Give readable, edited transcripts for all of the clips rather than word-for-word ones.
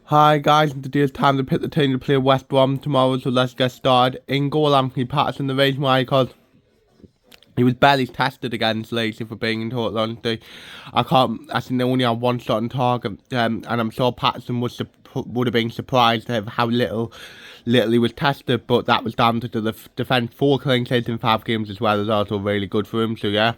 Hi guys, and today it's time to pick the team to play West Brom tomorrow, so let's get started. In goal, Anthony Patterson, the reason why, because he was barely tested against Leeds, for being in total honesty. I think they only had one shot on target, and I'm sure Patterson would have been surprised at how little he was tested, but that was down to the defence. 4 clean sheets in 5 games as well is also really good for him, so yeah.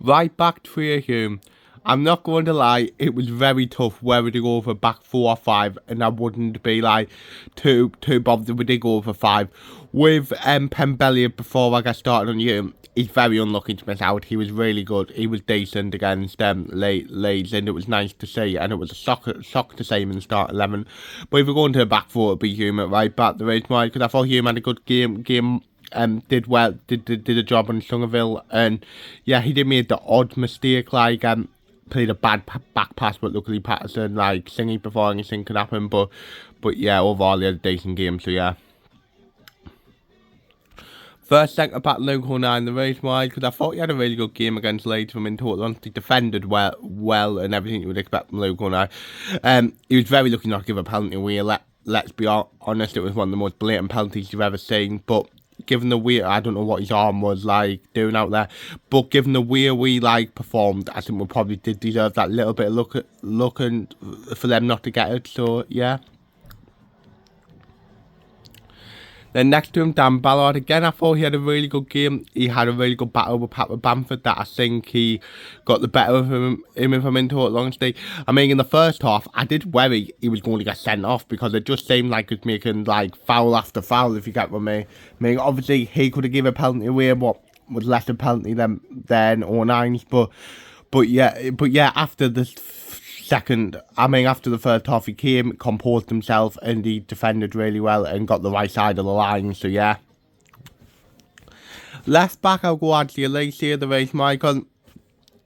Right back, Hume. I'm not going to lie, it was very tough whether to go for back 4 or 5, and I wouldn't be like too bothered if we did go for 5. With Pembele, before I get started on you, he's very unlucky to miss out. He was really good. He was decent against Leeds, and it was nice to see, and it was a shock to see him in the start 11. But if we're going to the back 4, it'd be Hume at right back, the reason why, because I thought Hume had a good game did well, did a job on Sunderland, and yeah, he did make the odd mistake, like played a bad back pass, but luckily Patterson like singing before anything could happen, but yeah, overall he had a decent game, so yeah. First centre back Luke O'Neill, the reason why, because I thought he had a really good game against Leeds. From in total honesty, defended well and everything you would expect from Luke O'Neill. He was very lucky not to give a penalty away. Let's be honest, it was one of the most blatant penalties you've ever seen, but given the way, I don't know what his arm was like doing out there, but given the way we like performed, I think we probably did deserve that little bit of luck and for them not to get it, so yeah. Then next to him, Dan Ballard. Again, I thought he had a really good game. He had a really good battle with Pat Bamford that I think he got the better of him if I'm into it honesty. I mean, in the first half, I did worry he was going to get sent off because it just seemed like he was making like foul after foul, if you get what I mean. I mean, obviously, he could have given a penalty away, but was less a penalty than 09's. But yeah, after the after the first half, he came, composed himself, and he defended really well and got the right side of the line, so yeah. Left back, I'll go on to your legs here, the race, Michael.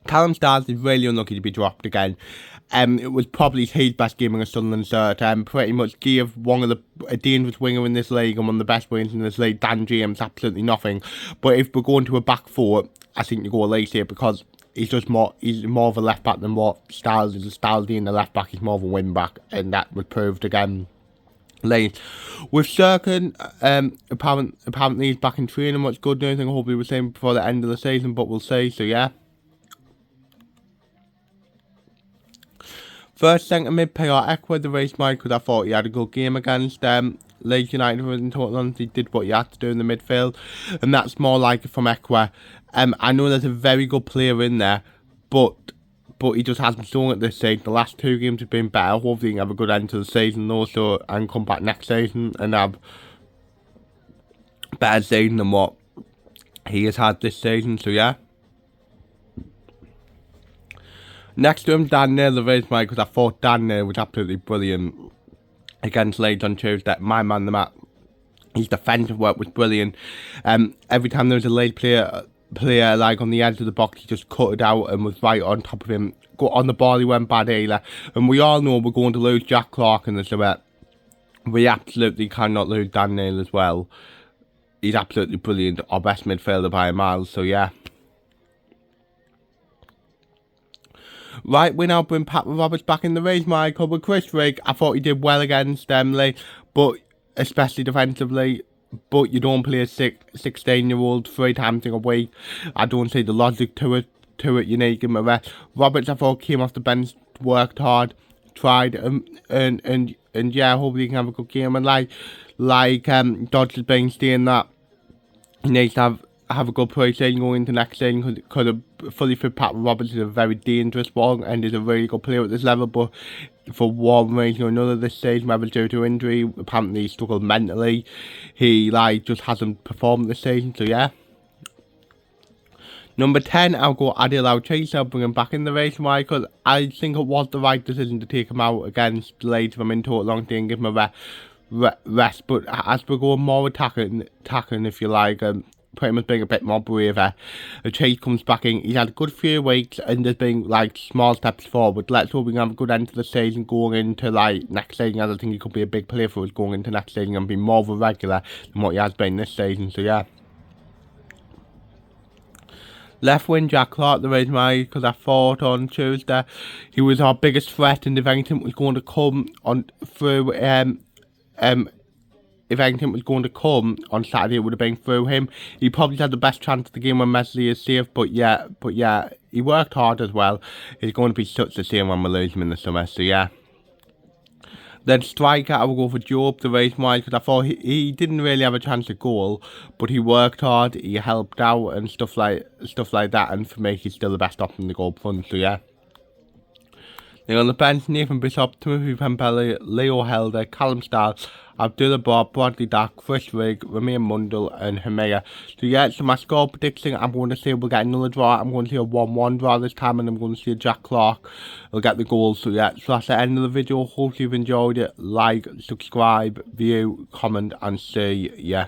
Callum Stars is really unlucky to be dropped again. It was probably his best game in a Sunderland shirt. Pretty much gave one of a dangerous winger in this league and one of the best wingers in this league, Dan James, absolutely nothing. But if we're going to a back 4, I think you go Lace here because he's more of a left back than what Styles is. Styles being the left back, he's more of a wing back, and that was proved again late. With Sirkin, apparently he's back in training, much good news, and hopefully we're saying before the end of the season, but we'll see, so yeah. First centre mid, PR Eckwood, the race mine, because I thought he had a good game against Leeds United. In total honesty, did what he had to do in the midfield, and that's more like it from Eckwood. I know there's a very good player in there, but he just hasn't shown at this stage. The last 2 games have been better. Hopefully he can have a good end to the season though, and come back next season and have a better season than what he has had this season, so yeah. Next to him, Dan Neal, the race mine, because I thought Dan Neal was absolutely brilliant against Leeds on Tuesday. My man, the Matt. His defensive work was brilliant. Every time there was a Leeds player like on the edge of the box, he just cut it out and was right on top of him. Go on the ball, he went bad either. And we all know we're going to lose Jack Clark in this event. We absolutely cannot lose Dan Neal as well. He's absolutely brilliant. Our best midfielder by a mile, so yeah. Right, we now bring Pat Roberts back in the race, Michael. With Chris Rigg, I thought he did well against Lee, but especially defensively. But you don't play a 16-year-old 3 times in a week. I don't see the logic to it. You need to give him a rest. Roberts, I thought, came off the bench, worked hard, tried, and yeah, hopefully he can have a good game. And like Dodge has been saying that he needs to have a good pre-season going into next season because a fully fit Pat Roberts is a very dangerous one and is a really good player at this level, but for one reason or another this season, whether due to injury, apparently he struggled mentally. He just hasn't performed this season, so yeah. Number 10, I'll go Adil Chase. I'll bring him back in the race, why? Because I think it was the right decision to take him out against Leeds from into a long day and give him a rest. But as we're going more attacking, if you like, pretty much being a bit more braver. Chase comes back in. He's had a good few weeks and there's been small steps forward. Let's hope we can have a good end to the season going into next season, as I think he could be a big player for us going into next season and be more of a regular than what he has been this season, so yeah. Left wing Jack Clark, the reason why, because I thought on Tuesday he was our biggest threat, and if anything was going to come on through if anything was going to come on Saturday, it would have been through him. He probably had the best chance of the game when Messi is safe, but yeah, he worked hard as well. It's going to be such a shame when we lose him in the summer, so yeah. Then striker, I will go for Job, the reason why, because I thought he didn't really have a chance to goal, but he worked hard, he helped out and stuff like that, and for me, he's still the best option in the goal front, so yeah. Then on the bench, Nathan Bishop, Timothy Pembele, Leo Helder, Callum Starr, Abdullah Bob, Bradley Dack, Chris Rigg, Ramin Mundell and Hamea. So yeah, so my score prediction, I'm going to say we'll get another draw. I'm going to see a 1-1 draw this time, and I'm going to see Jack Clark will get the goal. So yeah, so that's the end of the video. Hope you've enjoyed it. Like, subscribe, view, comment and see ya.